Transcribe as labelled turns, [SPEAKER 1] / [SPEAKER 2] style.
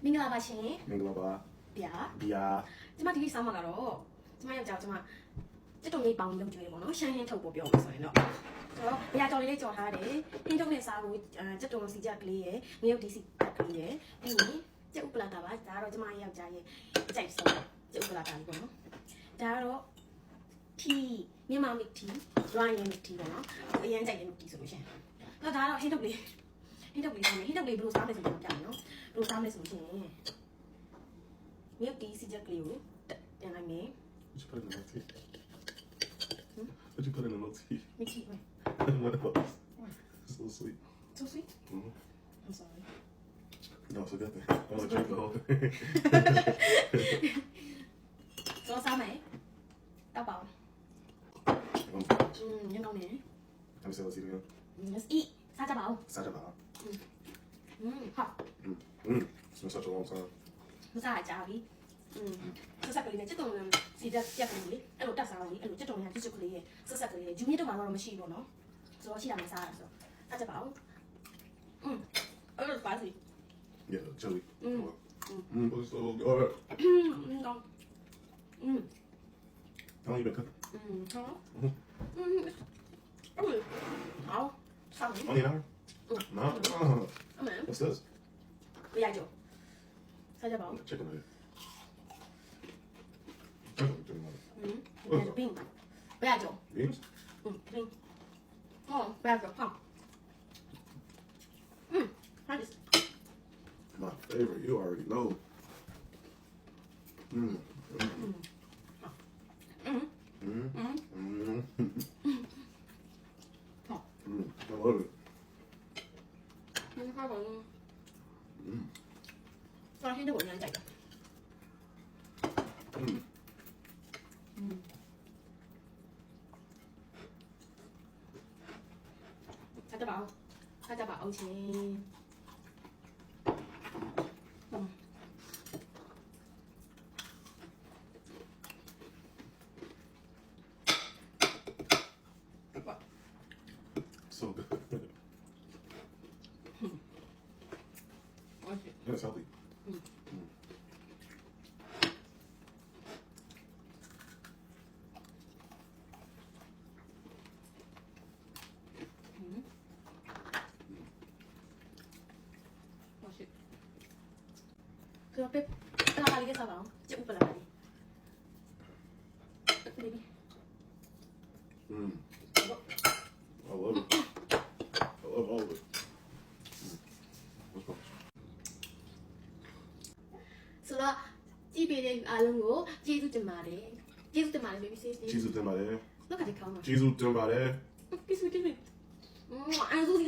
[SPEAKER 1] မင်္ဂလာပါရှင်
[SPEAKER 2] မင်္ဂလာပါ
[SPEAKER 1] ဗျာ
[SPEAKER 2] ဒီဟာ
[SPEAKER 1] ကျမဒီနေ့စောင်းမှာကတော့ကျမယောက်ျားကျမတက်တုံလေးပေါင်းလုပ်ကြွေးပေါ့နော်ရှမ်းဟင်းထုတ်ဖို့ပြောလို့ဆိုရင်တော့ဆိုတော့ဘရာကြော်လေးကြော်ထားတယ်ဟင်းထုတ်နဲ့စားဖို့တက်တုံစီကြက်ကလေးရယ်ငရုတ်ဒီစီကြက်ကလေးရယ်ပြီးရင်ကျုပ်ပလာတာပါဒါကတော့ကျမယောက်ျားရဲ့အကြိုက်ဆုံးကျုပ်ပလာတာလေးပေါ့နော်ဒါကတော့ထီမြန်မာမစ်ထီဒရိုင်းမစ်ထီပေါ့နော်အရင်ကြိုက်တဲ့မစ်ထီဆိုလို့ရှင်တော့ဒါကတော့ဟင်းထုတ်လေးဟင်းထုတ်လေးဘယ်လိုစားမလဲဆိုတော့ပြမယ်နော်ဘယ်လိုစားမလဲဆိုလို့ရှင်milk tea စီချက်ကလေးကိုတင်လိုက်မယ်
[SPEAKER 2] What you put in the milk tea?
[SPEAKER 1] milk tea
[SPEAKER 2] What else? So sweet.
[SPEAKER 1] so sweet
[SPEAKER 2] Mm-hmm.
[SPEAKER 1] I'm sorry
[SPEAKER 2] No, it's a good thing. I want to drink the whole thing.
[SPEAKER 1] ဆိုစားမယ်တောက်ပါအောင်ညနေနေ
[SPEAKER 2] Let me see what's eating.
[SPEAKER 1] let's eat စားကြပါဦး
[SPEAKER 2] Sajaba.
[SPEAKER 1] ဟာ
[SPEAKER 2] It's been such a long time.
[SPEAKER 1] မစားကြပြီဆက်ဆက်ကလေးနဲ့ချက်တုံစီတက်ကြက်ကလေးလေအဲ့လိုတက်စားအောင်လေအဲ့လိုချက်တုံနဲ့ချက်ကလေးရဲ့ဆက်ဆက်ကလေးဂျူးမြစ်တော့မှတော့မရှိဘူးနော်ဆိုတော့ရှိတာမစားရဆိုစားကြပါဦးအဲ့လိုပါစီ
[SPEAKER 2] Yeah, chili. It's so good.
[SPEAKER 1] ကောင်း
[SPEAKER 2] How long you been cooking?
[SPEAKER 1] ဟော好上
[SPEAKER 2] Only an hour? No.
[SPEAKER 1] အမေ
[SPEAKER 2] What's this?
[SPEAKER 1] 不要酒စားကြပါဦး
[SPEAKER 2] Chicken leg. Chicken leg.
[SPEAKER 1] 冰不要酒
[SPEAKER 2] Beans?
[SPEAKER 1] 冰哦不要酒放它是
[SPEAKER 2] My favorite. You already know. I love it.
[SPEAKER 1] 它可能放心的我应该的စားကြပါဦးစားကြပါအောင်ချင်း
[SPEAKER 2] So good. Yeah, it's healthy.
[SPEAKER 1] 그럼 빼 나가리게 사봐. 이제 오빠 나가리. 베이비.
[SPEAKER 2] I love it. I love all of it. What's wrong?
[SPEAKER 1] ဆိုတော့ကြည့်ပေးတဲ့အားလုံးကိုကျေးဇူးတင်ပါတယ်ကျေးဇူးတင်ပါတယ် baby sis
[SPEAKER 2] Jesus in my head.
[SPEAKER 1] လောက်ကတည်းကခေါင်းမှာ
[SPEAKER 2] Jesus in my head.
[SPEAKER 1] kiss me kiss me အန်ဇူစီ